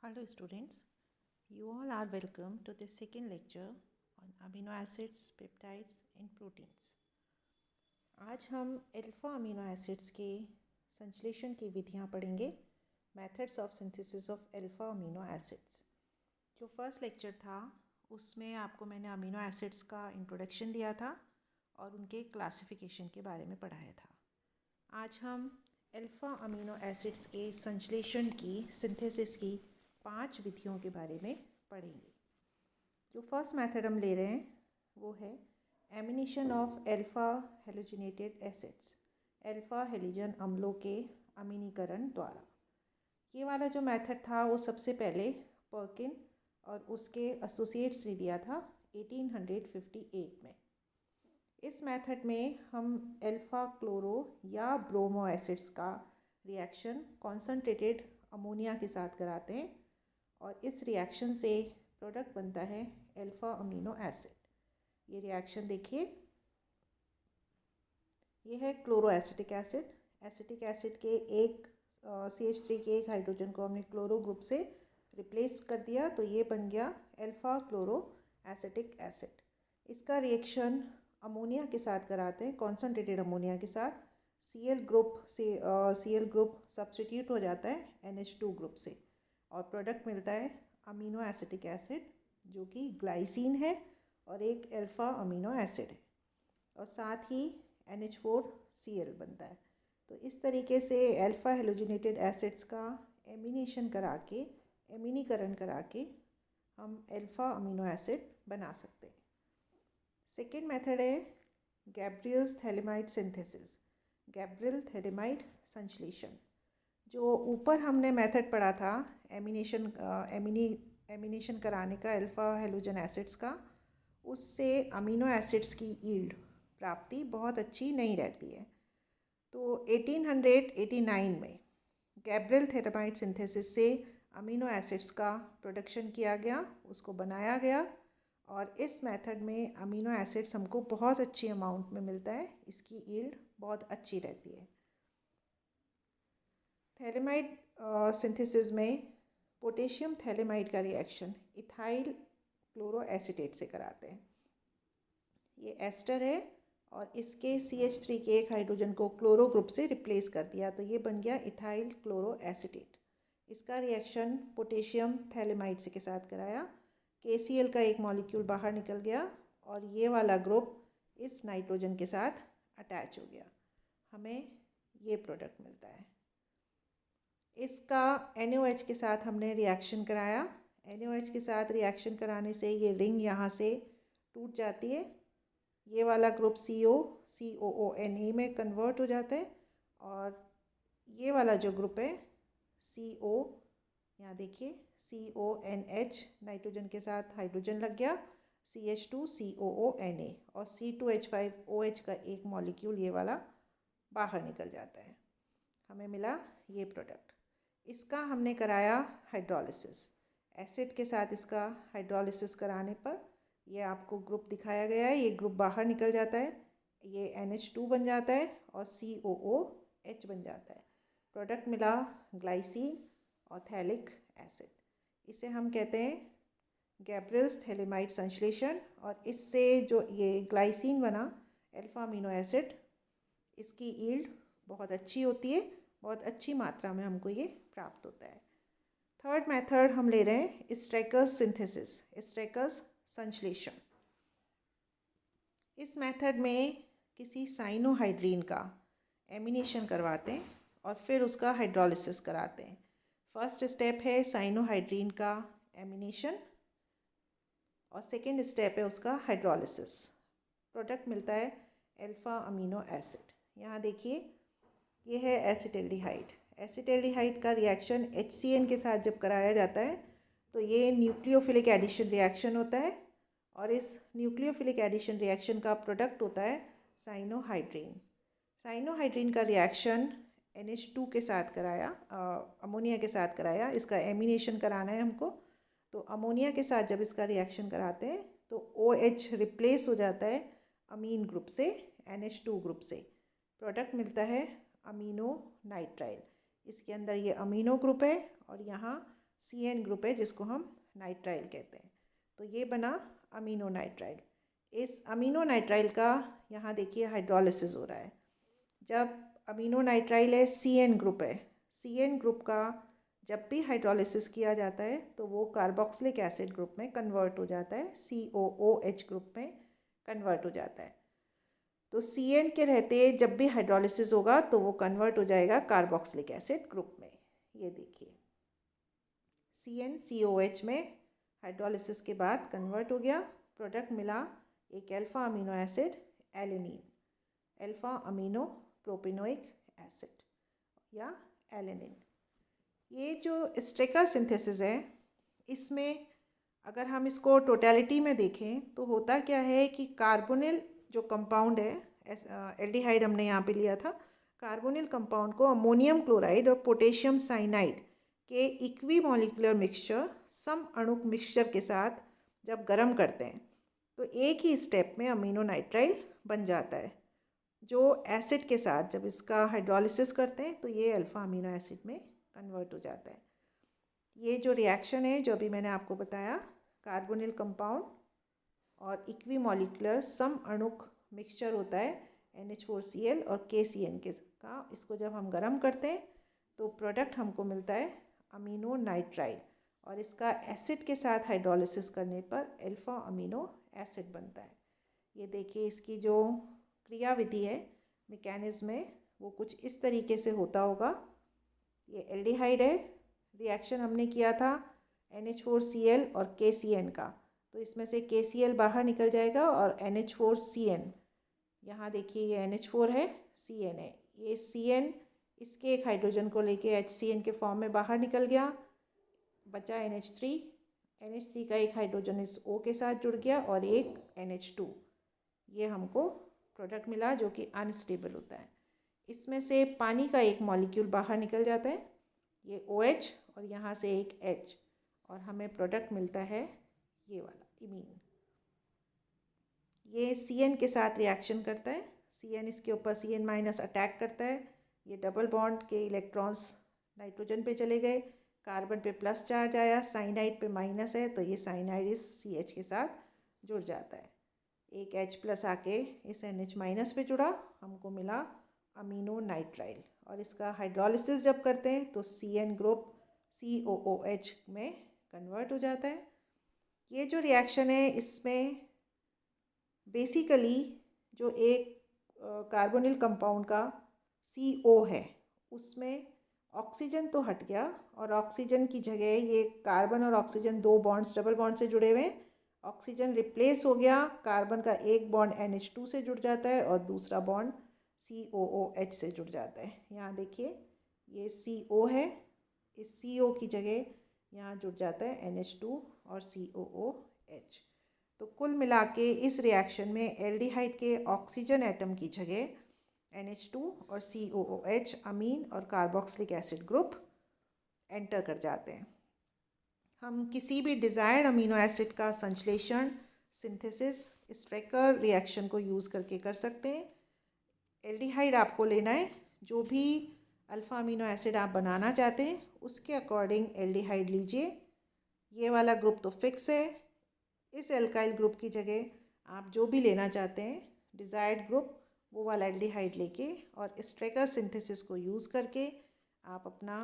Hello students, you all are welcome to the second lecture on amino acids, peptides and proteins. आज हम alpha amino acids के संश्लेषण की विधियां पढ़ेंगे, methods of synthesis of alpha amino acids. जो first lecture था उसमें आपको मैंने अमीनो एसिड्स का इंट्रोडक्शन दिया था और उनके क्लासिफिकेशन के बारे में पढ़ाया था। आज हम अल्फा अमीनो एसिड्स के संश्लेषण की सिंथेसिस की 5 विधियों के बारे में पढ़ेंगे। जो फर्स्ट मेथड हम ले रहे हैं वो है amination of alpha halogenated acids, alpha halogen अम्लों के अमीनीकरण द्वारा। ये वाला जो मेथड था वो सबसे पहले पर्किन और उसके एसोसिएट्स ने दिया था 1858 में। इस मेथड में हम अल्फा क्लोरो या ब्रोमो एसिड्स का रिएक्शन कॉन्सनट्रेटेड अमोनिया के साथ कराते हैं और इस रिएक्शन से प्रोडक्ट बनता है अल्फा अमीनो एसिड। ये रिएक्शन देखिए, ये है chloro acetic acid. Acetic acid के एक CH3 के एक हाइड्रोजन को हमने क्लोरो ग्रुप से रिप्लेस कर दिया तो ये बन गया अल्फा क्लोरो एसिटिक एसिड। इसका रिएक्शन अमोनिया के साथ कराते हैं, कॉन्सनट्रेटेड अमोनिया के साथ। Cl ग्रुप से Cl ग्रुप सब्सटीट्यूट हो जाता है NH2 ग्रुप से और प्रोडक्ट मिलता है अमीनो एसिटिक एसिड जो कि ग्लाइसिन है और एक अल्फा अमीनो एसिड है और साथ ही NH4Cl बनता है। तो इस तरीके से अल्फा हेलोजिनेटेड एसिड्स का एमिनीकरण करा के हम अल्फा अमीनो एसिड बना सकते हैं। सेकेंड मेथड है गैब्रियल्स थैलेमाइड सिंथेसिस, गैब्रियल थैलेमाइड संश्लेषण। जो ऊपर हमने मेथड पढ़ा था एमिनेशन कराने का अल्फा हेलोजन एसिड्स का, उससे अमीनो एसिड्स की यील्ड प्राप्ति बहुत अच्छी नहीं रहती है। तो 1889 में गैब्रियल थैलेमाइड सिंथेसिस से अमीनो एसिड्स का प्रोडक्शन किया गया, उसको बनाया गया और इस मेथड में अमीनो एसिड्स हमको बहुत अच्छी अमाउंट में मिलता है, इसकी यील्ड बहुत अच्छी रहती है। थैलेमाइड सिंथेसिस में पोटेशियम थैलेमाइड का रिएक्शन इथाइल क्लोरो एसीटेट से कराते हैं। ये एस्टर है और इसके CH3 के एक हाइड्रोजन को क्लोरो ग्रुप से रिप्लेस कर दिया तो ये बन गया इथाइल क्लोरो एसीटेट। इसका रिएक्शन पोटेशियम थैलेमाइड से के साथ कराया, KCl का एक मॉलिक्यूल बाहर निकल गया और ये वाला ग्रुप इस नाइट्रोजन के साथ अटैच हो गया, हमें ये प्रोडक्ट मिलता है। इसका NaOH के साथ हमने रिएक्शन कराया, NaOH के साथ रिएक्शन कराने से ये रिंग यहाँ से टूट जाती है, ये वाला ग्रुप COONA में कन्वर्ट हो जाता है और ये वाला जो ग्रुप है CO, यहाँ देखिए CONH, नाइट्रोजन के साथ हाइड्रोजन लग गया, CH2COONA और C2H5OH का एक मॉलिक्यूल ये वाला बाहर निकल जाता है, हमें मिला ये प्रोडक्ट। इसका हमने कराया हाइड्रोलिसिस, एसिड के साथ इसका हाइड्रोलिसिस कराने पर ये आपको ग्रुप दिखाया गया है, ये ग्रुप बाहर निकल जाता है, ये NH2 बन जाता है और COOH बन जाता है। प्रोडक्ट मिला ग्लाइसिन और थैलिक एसिड। इसे हम कहते हैं गैब्रियल्स थैलेमाइड संश्लेषण और इससे जो ये ग्लाइसिन बना अल्फा अमीनो एसिड, इसकी यील्ड बहुत अच्छी होती है, बहुत अच्छी मात्रा में हमको ये प्राप्त होता है। थर्ड मेथड हम ले रहे हैं स्ट्रैकर्स सिंथेसिस, स्ट्रैकर्स संश्लेषण। इस मेथड में किसी साइनोहाइड्रीन का एमिनेशन करवाते हैं और फिर उसका हाइड्रोलिसिस कराते हैं। फर्स्ट स्टेप है साइनोहाइड्रीन का एमिनेशन और सेकेंड स्टेप है उसका हाइड्रोलिसिस। प्रोडक्ट मिलता है अल्फा अमीनो एसिड। यहाँ देखिए, ये है एसिटल्डिहाइड। एसिटल्डिहाइड का रिएक्शन HCN के साथ जब कराया जाता है तो ये न्यूक्लियोफिलिक एडिशन रिएक्शन होता है और इस न्यूक्लियोफिलिक एडिशन रिएक्शन का प्रोडक्ट होता है साइनोहाइड्रीन। साइनोहाइड्रीन का रिएक्शन NH2 के साथ कराया, अमोनिया के साथ कराया, इसका एमिनेशन कराना है हमको। तो अमोनिया के साथ जब इसका रिएक्शन कराते हैं तो OH रिप्लेस हो जाता है अमीन ग्रुप से, NH2 ग्रुप से। प्रोडक्ट मिलता है अमीनो नाइट्राइल। इसके अंदर ये अमीनो ग्रुप है और यहाँ CN ग्रुप है जिसको हम नाइट्राइल कहते हैं। तो ये बना अमीनो नाइट्राइल। इस अमीनो नाइट्राइल का यहाँ देखिए हाइड्रोलिसिस हो रहा है। जब अमीनो नाइट्राइल है, CN ग्रुप है, CN ग्रुप का जब भी हाइड्रोलिसिस किया जाता है तो वो कार्बोक्सिलिक एसिड ग्रुप में कन्वर्ट हो जाता है, COOH ग्रुप में कन्वर्ट हो जाता है। तो CN के रहते जब भी हाइड्रोलिसिस होगा तो वो कन्वर्ट हो जाएगा कार्बोक्सिलिक एसिड ग्रुप में। ये देखिए CN COH में हाइड्रोलिसिस के बाद कन्वर्ट हो गया, प्रोडक्ट मिला एक alpha amino acid alanine, alpha amino propanoic acid या एलेनिन। ये जो स्ट्रेकर सिंथेसिस है, इसमें अगर हम इसको टोटलिटी में देखें तो होता क्या है कि कार्बोनिल जो कंपाउंड है, एल्डिहाइड हमने यहाँ पे लिया था, कार्बोनिल कंपाउंड को अमोनियम क्लोराइड और पोटेशियम साइनाइड के इक्वी मॉलिक्यूलर मिक्सचर, सम अणुक मिक्सचर के साथ जब गर्म करते हैं तो एक ही स्टेप में अमीनो नाइट्राइल बन जाता है, जो एसिड के साथ जब इसका हाइड्रोलिसिस करते हैं तो ये अल्फ़ा अमीनो एसिड में कन्वर्ट हो जाता है। ये जो रिएक्शन है जो अभी मैंने आपको बताया, कार्बोनिल कंपाउंड और इक्वी मॉलिक्यूलर सम अणुक मिक्सचर होता है NH4Cl और KCN के का, इसको जब हम गर्म करते हैं तो प्रोडक्ट हमको मिलता है अमीनो नाइट्राइल, और इसका एसिड के साथ हाइड्रोलिसिस करने पर अल्फ़ा अमीनो एसिड बनता है। ये देखिए इसकी जो क्रियाविधि है, मैकेनिज्म है, वो कुछ इस तरीके से होता होगा। ये एल्डिहाइड है, रिएक्शन हमने किया था NH4Cl और KCN का, तो इसमें से KCl बाहर निकल जाएगा और NH4CN, यहाँ देखिए ये NH4 है, CN है, ये CN इसके एक हाइड्रोजन को लेके HCN के फॉर्म में बाहर निकल गया, बचा NH3 का एक हाइड्रोजन इस O के साथ जुड़ गया और एक NH2, ये हमको प्रोडक्ट मिला जो कि अनस्टेबल होता है। इसमें से पानी का एक मॉलिक्यूल बाहर निकल जाता है, ये OH और यहाँ से एक H, और हमें प्रोडक्ट मिलता है ये वाला इमीन। ये CN के साथ रिएक्शन करता है, CN इसके ऊपर CN माइनस अटैक करता है, ये डबल बॉन्ड के इलेक्ट्रॉन्स नाइट्रोजन पे चले गए, कार्बन पे प्लस चार्ज आया, साइनाइड पे माइनस है, तो ये साइनाइड इस CH के साथ जुड़ जाता है, एक H प्लस आके इस NH माइनस पे जुड़ा, हमको मिला अमीनो नाइट्राइल। और इसका हाइड्रोलिसिस जब करते हैं तो CN ग्रुप COOH में कन्वर्ट हो जाता है। ये जो रिएक्शन है इसमें बेसिकली जो एक कार्बोनिल कंपाउंड का CO है उसमें ऑक्सीजन तो हट गया और ऑक्सीजन की जगह ये कार्बन और ऑक्सीजन दो बॉन्ड्स डबल बॉन्ड से जुड़े हुए, ऑक्सीजन रिप्लेस हो गया, कार्बन का एक बॉन्ड NH2 से जुड़ जाता है और दूसरा बॉन्ड COOH से जुड़ जाता है। यहाँ देखिए ये CO है, इस CO की जगह यहाँ जुड़ जाता है NH2 और COOH। तो कुल मिला के इस रिएक्शन में एल्डिहाइड के ऑक्सीजन एटम की जगह NH2 और COOH अमीन और कार्बोक्सिलिक एसिड ग्रुप एंटर कर जाते हैं। हम किसी भी डिज़ायर्ड अमीनो एसिड का संश्लेषण, सिंथेसिस स्ट्रेकर रिएक्शन को यूज़ करके कर सकते हैं। एल्डिहाइड आपको लेना है, जो भी अल्फ़ा अमीनो एसिड आप बनाना चाहते हैं उसके अकॉर्डिंग एल्डिहाइड लीजिए। ये वाला ग्रुप तो फिक्स है, इस एल्काइल ग्रुप की जगह आप जो भी लेना चाहते हैं डिज़ायर्ड ग्रुप, वो वाला एल्डिहाइड लेके और स्ट्रेकर सिंथेसिस को यूज़ करके आप अपना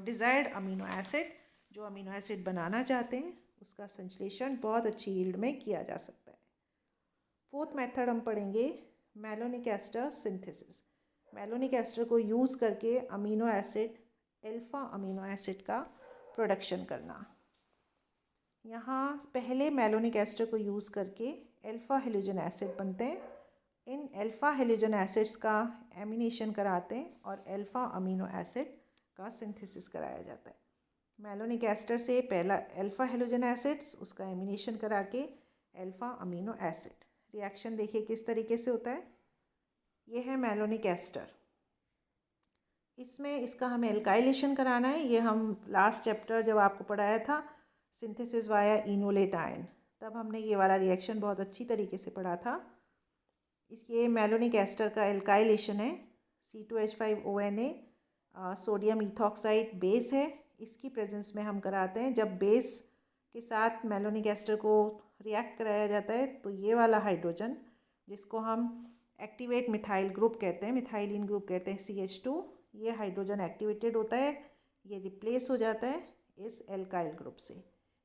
डिज़ायर्ड अमीनो एसिड, जो अमीनो एसिड बनाना चाहते हैं उसका संश्लेषण बहुत अच्छी यील्ड में किया जा सकता है। फोर्थ मेथड हम पढ़ेंगे malonic ester synthesis. Malonic ester को यूज़ करके amino acid, alpha amino acid का प्रोडक्शन करना। यहाँ पहले मेलोनिक एस्टर को यूज़ करके अल्फ़ा हेलोजन एसिड बनते हैं। इन अल्फ़ा हेलोजन एसिड्स का एमिनेशन कराते हैं और अल्फ़ा अमीनो एसिड का सिंथेसिस कराया जाता है। मेलोनिक एस्टर से पहला अल्फ़ा हेलोजन एसिड्स, उसका एमिनेशन करा के अल्फ़ा अमीनो एसिड। रिएक्शन देखिए किस तरीके से होता है। ये है मेलोनिक एस्टर, इसमें इसका हमें एल्काइलेशन कराना है। ये हम लास्ट चैप्टर जब आपको पढ़ाया था सिंथेसिस वाया इनोलेट आयन, तब हमने ये वाला रिएक्शन बहुत अच्छी तरीके से पढ़ा था। इसके मेलोनिक एस्टर का एल्काइलेशन है C2H5ONA, सोडियम इथॉक्साइड बेस है, इसकी प्रेजेंस में हम कराते हैं। जब बेस के साथ मेलोनिक एस्टर को रिएक्ट कराया जाता है तो ये वाला हाइड्रोजन, जिसको हम एक्टिवेट मिथाइल ग्रुप कहते हैं, मिथाइलिन ग्रुप कहते हैं CH2, ये हाइड्रोजन एक्टिवेटेड होता है, ये रिप्लेस हो जाता है इस एल्काइल ग्रुप से।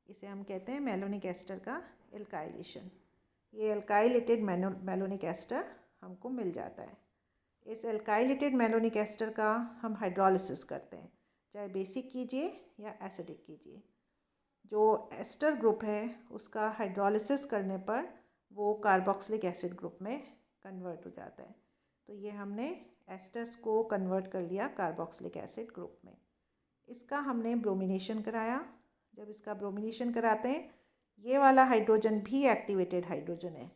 इसे हम कहते हैं मेलोनिक एस्टर का एल्काइलेशन। ये एल्काइलेटेड मेलोनिक एस्टर हमको मिल जाता है। इस एल्काइलेटेड मेलोनिक एस्टर का हम हाइड्रोलिसिस करते हैं, चाहे बेसिक कीजिए या एसिडिक कीजिए। जो एस्टर ग्रुप है उसका हाइड्रोलिसिस करने पर वो कार्बोक्सिलिक एसिड ग्रुप में कन्वर्ट हो जाता है। तो ये हमने एस्टर्स को कन्वर्ट कर लिया कार्बोक्सिलिक एसिड ग्रुप में। इसका हमने ब्रोमिनेशन कराया। जब इसका ब्रोमिनेशन कराते हैं, ये वाला हाइड्रोजन भी एक्टिवेटेड हाइड्रोजन है,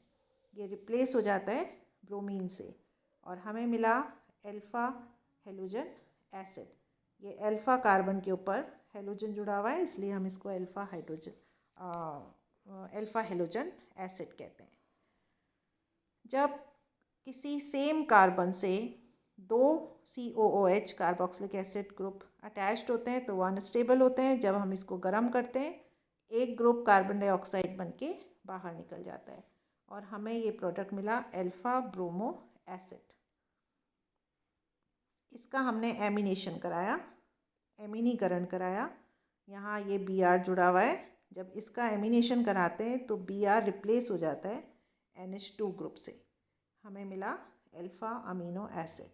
ये रिप्लेस हो जाता है ब्रोमीन से और हमें मिला अल्फ़ा हेलोजन एसिड। ये अल्फ़ा कार्बन के ऊपर हेलोजन जुड़ा हुआ है, इसलिए हम इसको अल्फ़ा हेलोजन एसिड कहते हैं। जब किसी सेम कार्बन से दो COOH carboxylic acid group attached होते हैं तो वो अनस्टेबल होते हैं। जब हम इसको गर्म करते हैं, एक ग्रुप कार्बन डाइऑक्साइड बन के बाहर निकल जाता है और हमें ये प्रोडक्ट मिला अल्फ़ा ब्रोमो एसिड। इसका हमने एमिनेशन कराया, एमिनीकरण कराया। यहाँ ये Br जुड़ा हुआ है। जब इसका एमिनेशन कराते हैं तो Br रिप्लेस हो जाता है NH2 ग्रुप से, हमें मिला अल्फ़ा अमीनो एसिड।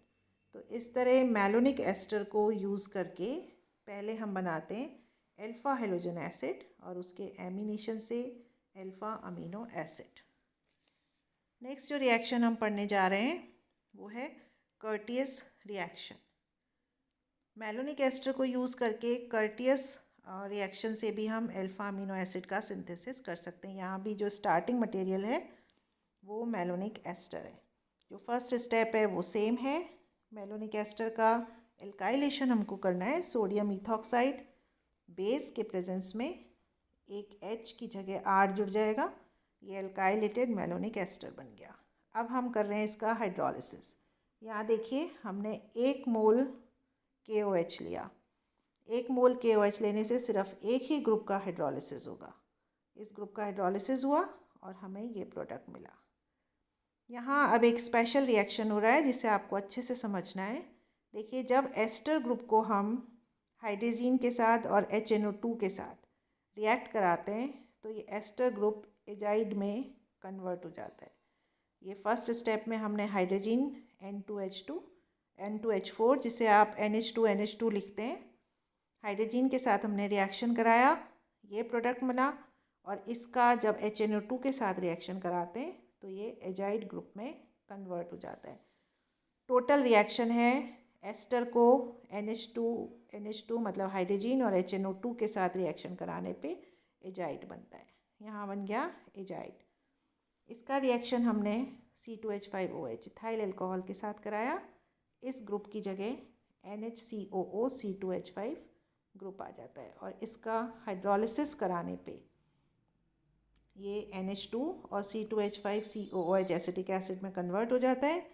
तो इस तरह मेलोनिक एस्टर को यूज़ करके पहले हम बनाते हैं अल्फ़ा हेलोजन एसिड और उसके एमिनेशन से अल्फ़ा अमीनो एसिड। नेक्स्ट जो रिएक्शन हम पढ़ने जा रहे हैं वो है कर्टियस रिएक्शन। मेलोनिक एस्टर को यूज़ करके कर्टियस रिएक्शन से भी हम अल्फ़ा अमीनो एसिड का सिंथेसिस कर सकते हैं। यहाँ भी जो स्टार्टिंग मटेरियल है वो मेलोनिक एस्टर है। जो फर्स्ट स्टेप है वो सेम है। मेलोनिक एस्टर का एल्काइलेशन हमको करना है। सोडियम इथॉक्साइड बेस के प्रेजेंस में एक H की जगह R जुड़ जाएगा, ये एल्काइलेटेड मेलोनिक एस्टर बन गया। अब हम कर रहे हैं इसका हाइड्रोलिसिस। यहाँ देखिए, हमने 1 मोल KOH लिया। 1 मोल KOH लेने से सिर्फ एक ही ग्रुप का हाइड्रोलिसिस होगा। इस ग्रुप का हाइड्रोलिसिस हुआ और हमें ये प्रोडक्ट मिला। यहाँ अब एक स्पेशल रिएक्शन हो रहा है जिसे आपको अच्छे से समझना है। देखिए, जब एस्टर ग्रुप को हम हाइड्रोजीन के साथ और HNO2 के साथ रिएक्ट कराते हैं तो ये एस्टर ग्रुप एजाइड में कन्वर्ट हो जाता है। ये फर्स्ट स्टेप में हमने हाइड्रोजीन N2H4 जिसे आप NH2NH2 लिखते हैं, हाइड्रोजीन के साथ हमने रिएक्शन कराया, ये प्रोडक्ट मिला। और इसका जब HNO2 के साथ रिएक्शन कराते हैं तो ये एजाइड ग्रुप में कन्वर्ट हो जाता है। टोटल रिएक्शन है एस्टर को NH2 मतलब हाइड्रोजीन और HNO2 के साथ रिएक्शन कराने पे एजाइड बनता है। यहाँ बन गया एजाइड। इसका रिएक्शन हमने C2H5OH इथाइल अल्कोहल के साथ कराया। इस ग्रुप की जगह NHCOO C2H5 ग्रुप आ जाता है और इसका हाइड्रोलिसिस कराने पे ये NH2 और C2H5COOH एसिटिक एसिड में कन्वर्ट हो जाता है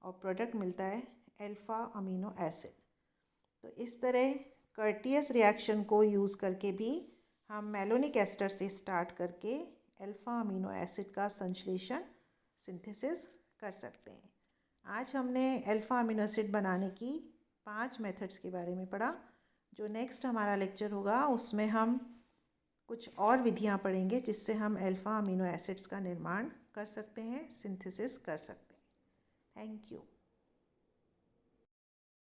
और प्रोडक्ट मिलता है अल्फ़ा अमीनो एसिड। तो इस तरह कर्टियस रिएक्शन को यूज़ करके भी हम मेलोनिक एस्टर से स्टार्ट करके अल्फ़ा अमीनो एसिड का संश्लेषण सिंथेसिस कर सकते हैं। आज हमने अल्फ़ा अमीनो एसिड बनाने की 5 मेथड्स के बारे में पढ़ा। जो नेक्स्ट हमारा लेक्चर होगा उसमें हम कुछ और विधियां पढ़ेंगे जिससे हम अल्फ़ा अमीनो एसिड्स का निर्माण कर सकते हैं, सिंथेसिस कर सकते हैं। Thank you.